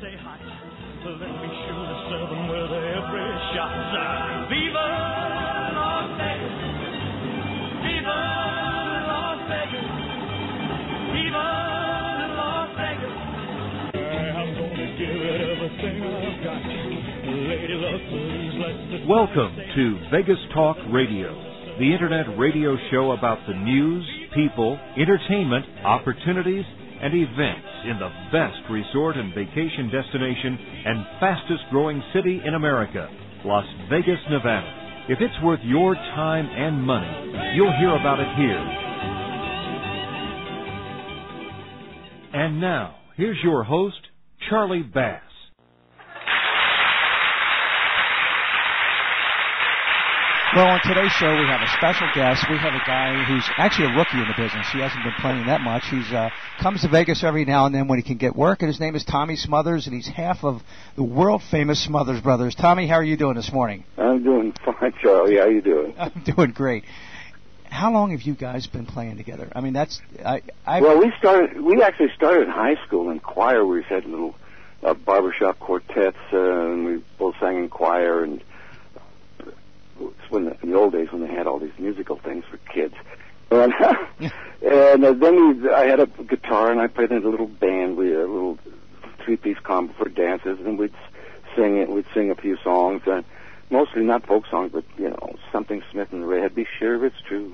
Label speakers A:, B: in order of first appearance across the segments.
A: say hot. Let me shoot a 7 with every shot. Viva Las Vegas! Viva Las Vegas! Viva Las Vegas! I'm gonna give it everything I've got. Lady luck, please let the...
B: Welcome to Vegas Talk Radio, the internet radio show about the news, people, entertainment, opportunities, and events in the best resort and vacation destination and fastest growing city in America, Las Vegas, Nevada. If it's worth your time and money, you'll hear about it here. And now, here's your host, Charlie Bass.
C: Well, on today's show, we have a special guest. We have a guy who's actually a rookie in the business. He hasn't been playing that much. He's comes to Vegas every now and then when he can get work, and his name is Tommy Smothers, and he's half of the world-famous Smothers Brothers. Tommy, how are you doing this morning?
D: I'm doing fine, Charlie. How are you doing?
C: I'm doing great. How long have you guys been playing together? I mean, that's...
D: Well, we actually started in high school in choir. We had little barbershop quartets, and we both sang in choir, and... in the old days when they had all these musical things for kids. And, then I had a guitar, and I played in a little band. We had a little three-piece combo for dances, and we'd sing a few songs, mostly not folk songs, but, you know, Something Smith and the Redhead, Be Sure It's True,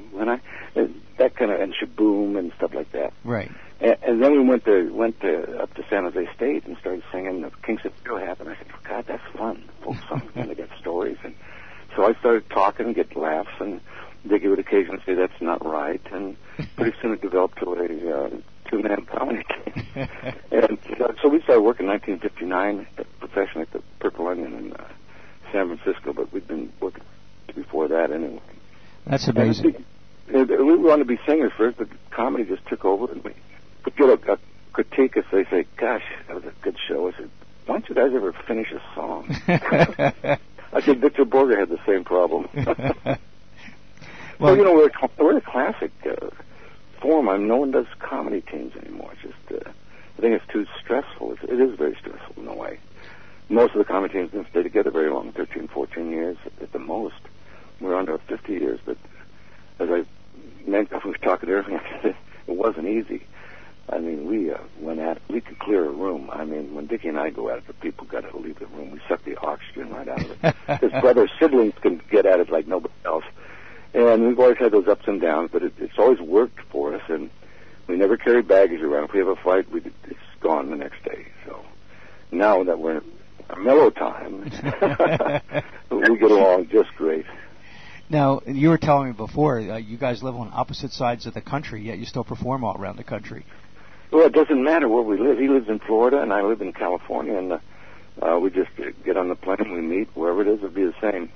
D: that kind of, and Shaboom and stuff like that.
C: Right.
D: And then we went up to San Jose State and started singing the Kings of Hip, and I said, oh, God, that's fun, folk songs, and they got stories, and so I started talking and get laughs, and Dickie would occasionally say that's not right, and pretty soon it developed to a two-man comedy team. And so we started working in 1959 professionally at the Purple Onion in San Francisco, but we'd been working before that anyway.
C: That's amazing.
D: We wanted to be singers first, but comedy just took over, and we would get a critique if they say, gosh, that was a good show. I said, why don't you guys ever finish a song? I think Victor Borger had the same problem. Well, you know, we're a classic form. I mean, no one does comedy teams anymore. It's just, I think it's too stressful. It is very stressful in a way. Most of the comedy teams didn't stay together very long, 13, 14 years at the most. We're under 50 years, but as I mentioned, we were talking earlier, it wasn't easy. I mean, we could clear a room. I mean, when Dickie and I go at it, the people got to leave the room. We suck the oxygen right out of it. His brother siblings can get at it like nobody else. And we've always had those ups and downs, but it's always worked for us. And we never carry baggage around. If we have a fight, it's gone the next day. So now that we're in a mellow time, we get along just great.
C: Now, you were telling me before, you guys live on opposite sides of the country, yet you still perform all around the country.
D: Well, it doesn't matter where we live. He lives in Florida, and I live in California, and we just get on the plane, we meet, wherever it is, it'll be the same.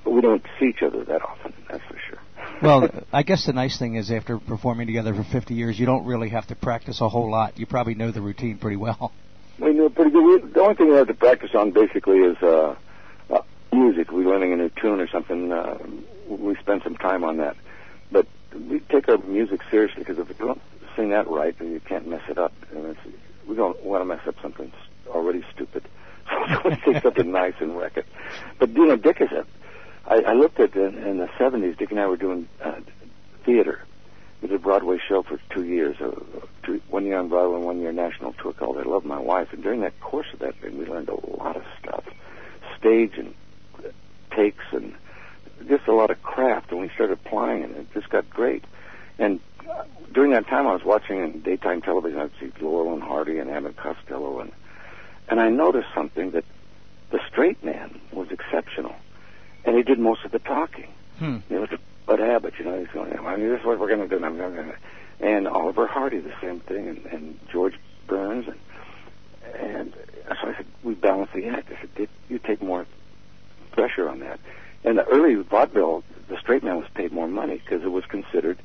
D: But we don't see each other that often, that's for sure.
C: Well, I guess the nice thing is after performing together for 50 years, you don't really have to practice a whole lot. You probably know the routine pretty well.
D: We know pretty good. The only thing we have to practice on, basically, is music. We're learning a new tune or something. We spend some time on that. But we take our music seriously, because if we don't sing that right, then you can't mess it up. And we don't want to mess up something already stupid. So we take something nice and wreck it. But, you know, Dick is I looked at in the 70s, Dick and I were doing theater. We did a Broadway show for 2 years, 1 year on Broadway and 1 year national tour called I Love My Wife. And during that course of that thing, we learned a lot of stuff, stage and takes and just a lot of craft, and we started applying it, and it just got great. And during that time, I was watching in daytime television. I'd see Laurel and Hardy and Abbott Costello, and I noticed something, that the straight man was exceptional, and he did most of the talking. You know, Bud Abbott, you know, he's going, I mean, this is what we're going to do, and Oliver Hardy, the same thing, and George Burns, and so I said, we balance the act. I said, Dick, you take more pressure on that. In the early vaudeville, the straight man was paid more money because it was considered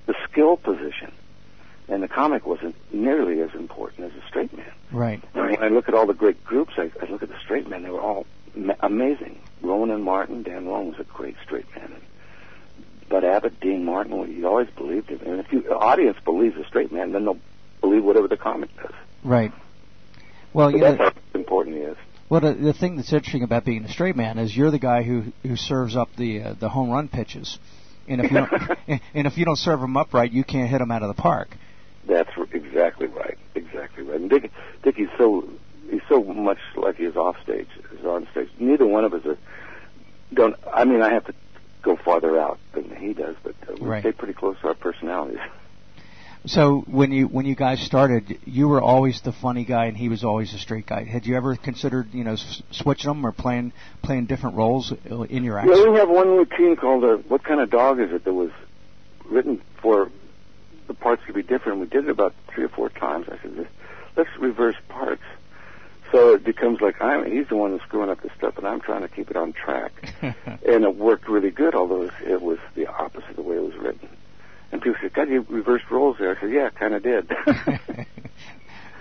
D: the skill position, and the comic wasn't nearly as important as the straight man.
C: Right.
D: And when I look at all the great groups, I look at the straight men. They were all amazing. Rowan Martin, Dan Rowan was a great straight man. Bud Abbott, Dean Martin, well, you always believed it. And if the audience believes the straight man, then they'll believe whatever the comic does.
C: Right. Well,
D: so that's how important
C: Well, the thing that's interesting about being a straight man is you're the guy who serves up the home run pitches, and if you don't, and if you don't serve them up right, you can't hit them out of the park.
D: That's exactly right. Exactly right. And Dickie's he's so much like he is off stage as on stage. Neither one of us don't. I mean, I have to go farther out than he does, but we stay pretty close to our personalities.
C: So when you guys started, you were always the funny guy, and he was always the straight guy. Had you ever considered, switching them or playing different roles in your act?
D: Yeah, we have one routine called "What Kind of Dog Is It?" that was written for the parts to be different. We did it about 3 or 4 times. I said, let's reverse parts. So it becomes like he's the one who's screwing up the stuff, and I'm trying to keep it on track. And it worked really good, although it was the opposite of the way it was written. And people said, God, you reversed roles there. I said, yeah, I kind of did.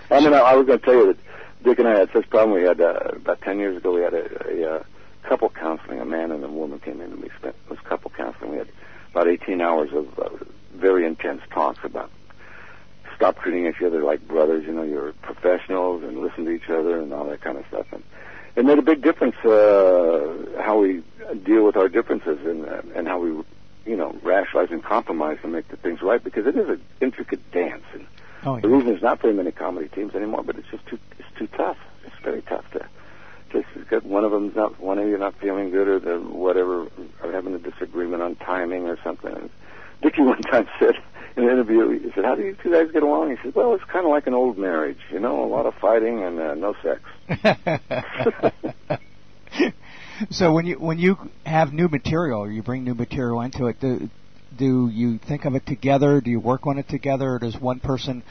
D: I mean, I was going to tell you that Dick and I had such a problem. We had, about 10 years ago, we had a couple counseling. A man and a woman came in, and we spent this couple counseling. We had about 18 hours of very intense talks about stop treating each other like brothers. You're professionals, and listen to each other and all that kind of stuff. And it made a big difference how we deal with our differences and how we rationalize and compromise and make the things right, because it is an intricate dance. And the reason there's not very many comedy teams anymore, but it's just too tough. It's very tough to get one of you not feeling good, or whatever, or having a disagreement on timing or something. And Dickie one time said in an interview, he said, "How do you two guys get along?" He said, "Well, it's kind of like an old marriage, a lot of fighting and no sex."
C: So when you have new material, or you bring new material into it, do you think of it together? Do you work on it together, or does one person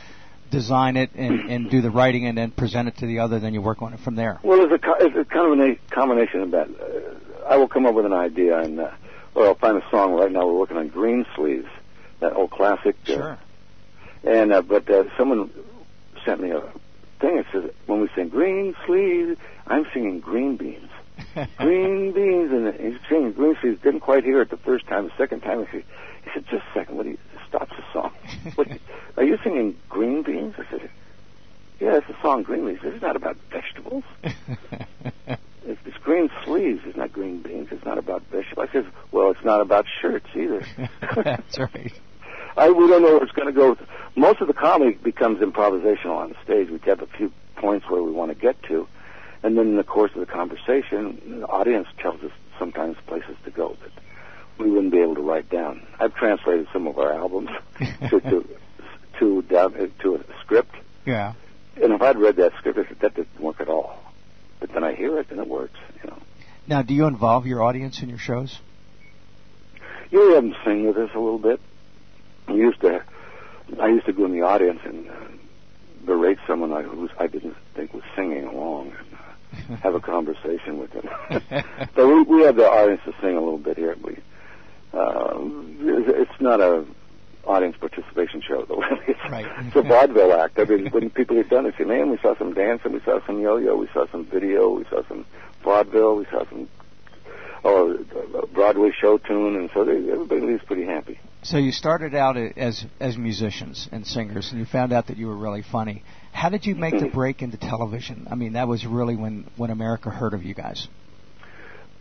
C: design it and do the writing and then present it to the other, then you work on it from there?
D: Well, it's kind of a combination of that. I will come up with an idea, and or I'll find a song. Right now we're working on Green Sleeves, that old classic.
C: Sure.
D: But someone sent me a thing that says, when we sing Green Sleeves, I'm singing green beans. Green beans, and he's singing Green Sleeves. Didn't quite hear it the first time. The second time, he said, "Just a second, stops the song. Are you singing green beans?" I said, "Yeah, it's the song Green Leaves. This is not about vegetables. It's Green Sleeves. It's not green beans. It's not about vegetables." I said, "Well, it's not about shirts either."
C: That's right.
D: We don't know where it's going to go. Most of the comedy becomes improvisational on the stage. We have a few points where we want to get to. And then in the course of the conversation, the audience tells us sometimes places to go that we wouldn't be able to write down. I've translated some of our albums to a script.
C: Yeah.
D: And if I'd read that script, I said, that didn't work at all. But then I hear it, and it works.
C: Now, do you involve your audience in your shows?
D: You have them sing with us a little bit. I used to go in the audience and berate someone who I didn't think was singing along, and have a conversation with them. So we have the audience to sing a little bit here. It's not a audience participation show, though. It's a vaudeville act. I mean, when people get done, they say, "Man, we saw some dancing, we saw some yo-yo, we saw some video, we saw some vaudeville, we saw some Broadway show tune," and so everybody leaves pretty happy.
C: So you started out as musicians and singers, and you found out that you were really funny. How did you make the break into television? I mean, that was really when America heard of you guys.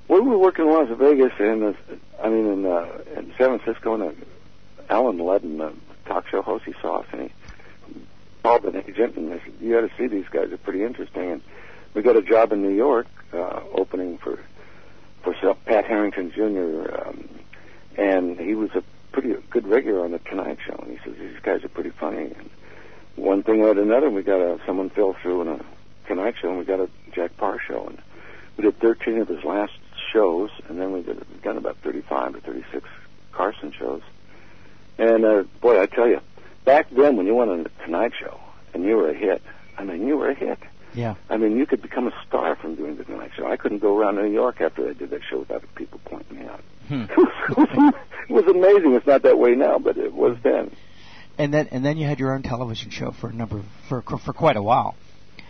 D: Well, we were working in Las Vegas, and in San Francisco, and Alan Ludden, the talk show host, he saw us, and he called an agent, and they said, "You got to see these guys; they're pretty interesting." And we got a job in New York, opening for Pat Harrington Jr., and he was a pretty good regular on the Tonight Show, and he says, "These guys are pretty funny." And one thing led to another, we got someone fell through in a Tonight Show, and we got a Jack Parr show, and we did 13 of his last shows, and then we've done about 35 or 36 Carson shows. And boy, I tell you, back then when you went on the Tonight Show and you were a hit, you were a hit.
C: Yeah.
D: You could become a star from doing the Tonight Show. I couldn't go around New York after I did that show without people pointing me out. It was amazing. It's not that way now, but it was then.
C: And then you had your own television show for quite a while.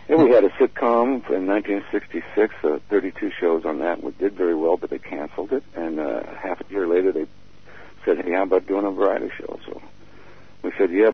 D: And we had a sitcom in 1966, 32 shows on that. We did very well, but they canceled it. And half a year later, they said, "Hey, how about doing a variety show?" So we said, "Yeah,